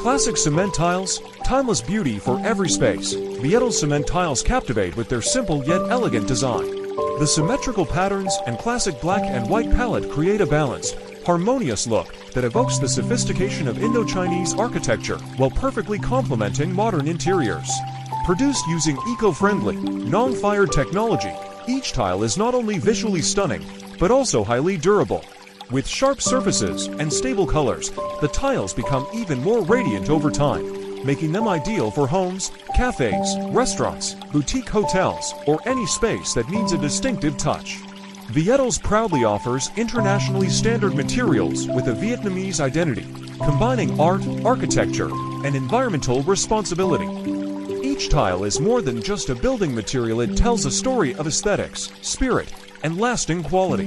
Classic cement tiles, timeless beauty for every space. Viettiles cement tiles captivate with their simple yet elegant design. The symmetrical patterns and classic black and white palette create a balanced, harmonious look that evokes the sophistication of Indo-Chinese architecture while perfectly complementing modern interiors. Produced using eco-friendly, non-fired technology, each tile is not only visually stunning, but also highly durable. With sharp surfaces and stable colors, the tiles become even more radiant over time, making them ideal for homes, cafes, restaurants, boutique hotels, or any space that needs a distinctive touch. Viettiles proudly offers internationally standard materials with a Vietnamese identity, combining art, architecture, and environmental responsibility. Each tile is more than just a building material, it tells a story of aesthetics, spirit, and lasting quality.